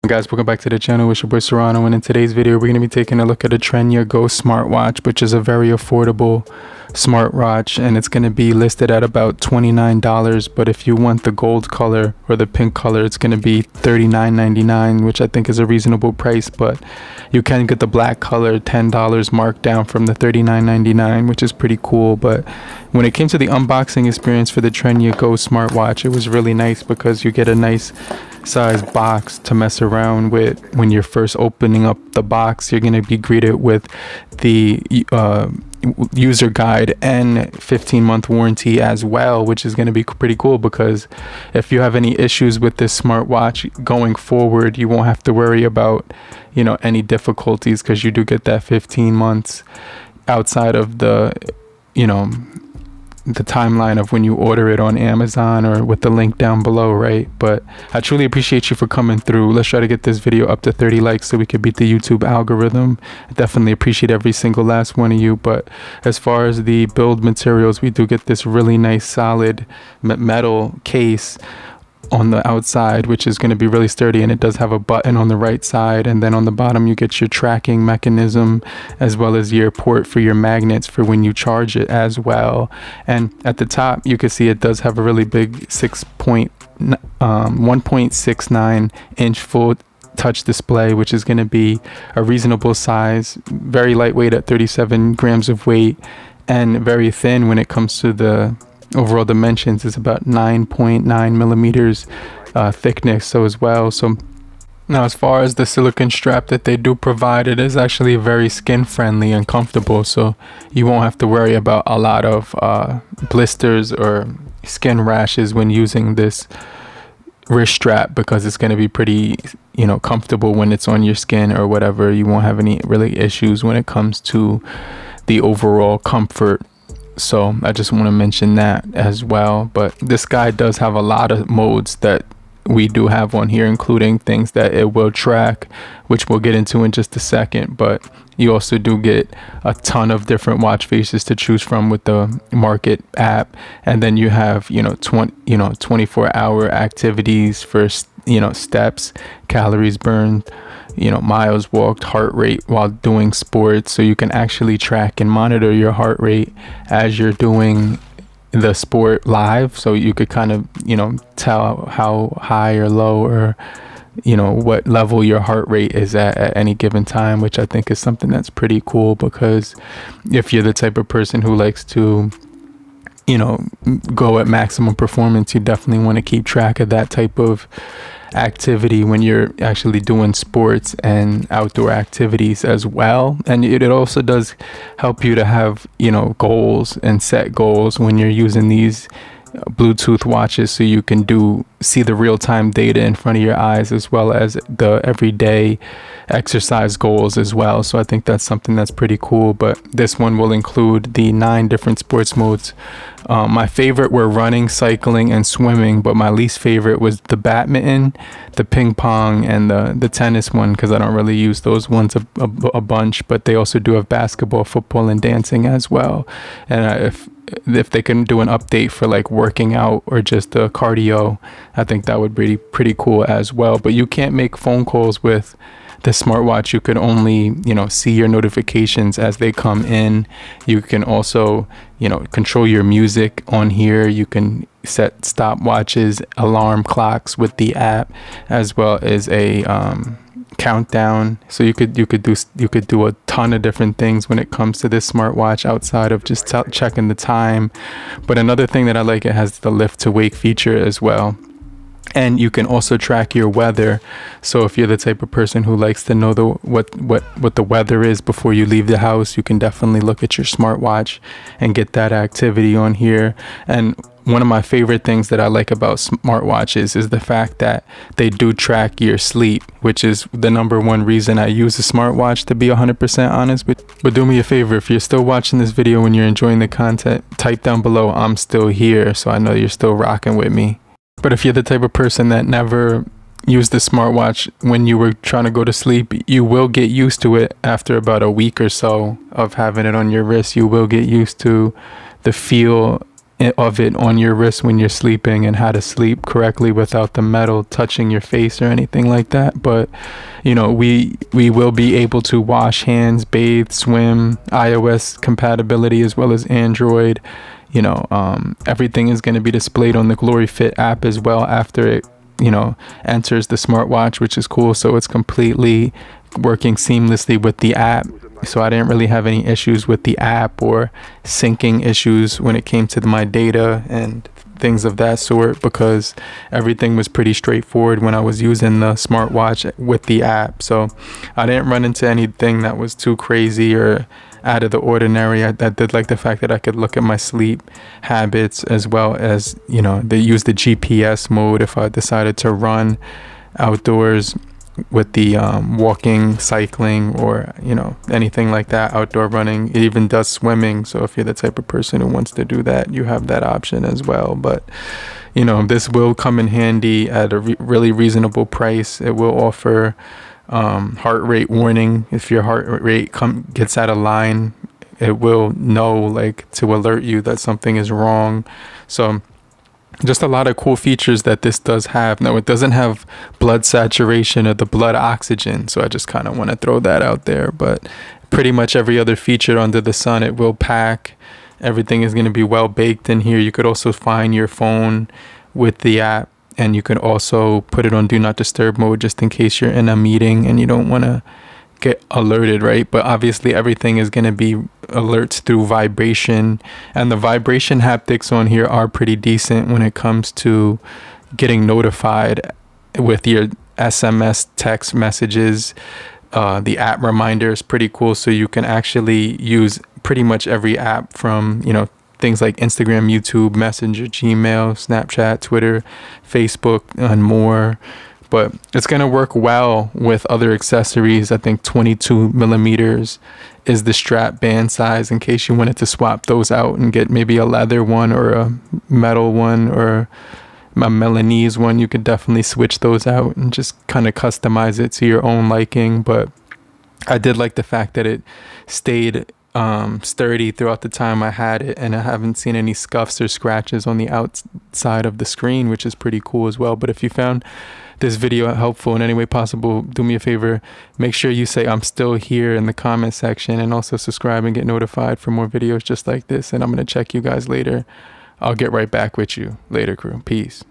Guys, welcome back to the channel. It's your boy Cyrano, and in today's video we're going to be taking a look at a TranyaGo smartwatch, which is a very affordable smartwatch, and it's going to be listed at about $29, but if you want the gold color or the pink color, it's going to be $39.99, which I think is a reasonable price. But you can get the black color, $10 marked down from the $39.99, which is pretty cool. But when it came to the unboxing experience for the TranyaGo smartwatch, it was really nice because you get a nice size box to mess around with. When you're first opening up the box, you're going to be greeted with the user guide and 15-month warranty as well, which is going to be pretty cool, because if you have any issues with this smartwatch going forward, you won't have to worry about any difficulties, because you do get that 15 months outside of the the timeline of when you order it on Amazon or with the link down below, right? But I truly appreciate you for coming through. Let's try to get this video up to 30 likes so we could beat the YouTube algorithm. I definitely appreciate every single last one of you. But as far as the build materials, we do get this really nice solid metal case on the outside, which is going to be really sturdy, and it does have a button on the right side, and then on the bottom you get your tracking mechanism as well as your port for your magnets for when you charge it as well. And at the top you can see it does have a really big 1.69 inch full touch display, which is going to be a reasonable size, very lightweight at 37 grams of weight, and very thin when it comes to the overall dimensions. Is about 9.9 millimeters thickness as well. So now, as far as the silicone strap that they do provide, it is actually very skin friendly and comfortable, so you won't have to worry about a lot of blisters or skin rashes when using this wrist strap, because it's going to be pretty comfortable when it's on your skin or whatever. You won't have any really issues when it comes to the overall comfort. So I just want to mention that as well. But this guy does have a lot of modes that we do have on here, including things that it will track, which we'll get into in just a second. But you also do get a ton of different watch faces to choose from with the Market app, and then you have 24-hour activities for steps, calories burned, miles walked, heart rate while doing sports, so you can actually track and monitor your heart rate as you're doing the sport live, so you could kind of tell how high or low or what level your heart rate is at any given time, which I think is something that's pretty cool, because if you're the type of person who likes to go at maximum performance, you definitely want to keep track of that type of activity when you're actually doing sports and outdoor activities as well. And it also does help you to have goals and set goals when you're using these Bluetooth watches, so you can see the real-time data in front of your eyes, as well as the everyday exercise goals as well. So I think that's something that's pretty cool. But this one will include the 9 different sports modes. My favorite were running, cycling, and swimming, but my least favorite was the badminton, the ping pong, and the tennis one, because I don't really use those ones a bunch. But they also do have basketball, football, and dancing as well. And if they can do an update for like working out or just the cardio, I think that would be pretty cool as well. But you can't make phone calls with the smartwatch. You can only see your notifications as they come in. You can also control your music on here. You can set stopwatches, alarm clocks with the app, as well as a countdown. So you could do a ton of different things when it comes to this smartwatch outside of just checking the time. But another thing that I like, it has the lift to wake feature as well. And you can also track your weather. So if you're the type of person who likes to know what the weather is before you leave the house, you can definitely look at your smartwatch and get that activity on here. And one of my favorite things that I like about smartwatches is the fact that they do track your sleep, which is the #1 reason I use a smartwatch, to be 100% honest. But do me a favor, if you're still watching this video and you're enjoying the content, type down below "I'm still here," so I know you're still rocking with me. But if you're the type of person that never used the smartwatch when you were trying to go to sleep, you will get used to it after about a week or so of having it on your wrist. You will get used to the feel of it on your wrist when you're sleeping, and how to sleep correctly without the metal touching your face or anything like that. But we will be able to wash hands, bathe, swim, iOS compatibility as well as Android. Everything is going to be displayed on the Glory Fit app as well after it enters the smartwatch, which is cool. So it's completely working seamlessly with the app. So I didn't really have any issues with the app or syncing issues when it came to my data and things of that sort, because everything was pretty straightforward when I was using the smartwatch with the app. So I didn't run into anything that was too crazy or out of the ordinary. I did like the fact that I could look at my sleep habits, as well as they use the GPS mode if I decided to run outdoors with the walking, cycling, or anything like that, outdoor running. It even does swimming, so if you're the type of person who wants to do that, you have that option as well. But this will come in handy at a really reasonable price. It will offer heart rate warning. If your heart rate gets out of line, it will know, to alert you that something is wrong. So just a lot of cool features that this does have. Now, it doesn't have blood saturation or the blood oxygen, so I just kind of want to throw that out there. But pretty much every other feature under the sun, it will pack. Everything is going to be well baked in here. You could also find your phone with the app, and you can also put it on do not disturb mode just in case you're in a meeting and you don't want to get alerted, right? But obviously everything is going to be alerts through vibration, and the vibration haptics on here are pretty decent when it comes to getting notified with your SMS text messages. The app reminder is pretty cool, so you can actually use pretty much every app from things like Instagram, YouTube, Messenger, Gmail, Snapchat, Twitter, Facebook, and more. But it's going to work well with other accessories. I think 22 millimeters is the strap band size in case you wanted to swap those out and get maybe a leather one or a metal one or a Milanese one. You could definitely switch those out and just kind of customize it to your own liking. But I did like the fact that it stayed sturdy throughout the time I had it, and I haven't seen any scuffs or scratches on the outside of the screen, which is pretty cool as well. But if you found this video helpful in any way possible, do me a favor, make sure you say I'm still here in the comment section, and also subscribe and get notified for more videos just like this. And I'm going to check you guys later. I'll get right back with you later, crew. Peace.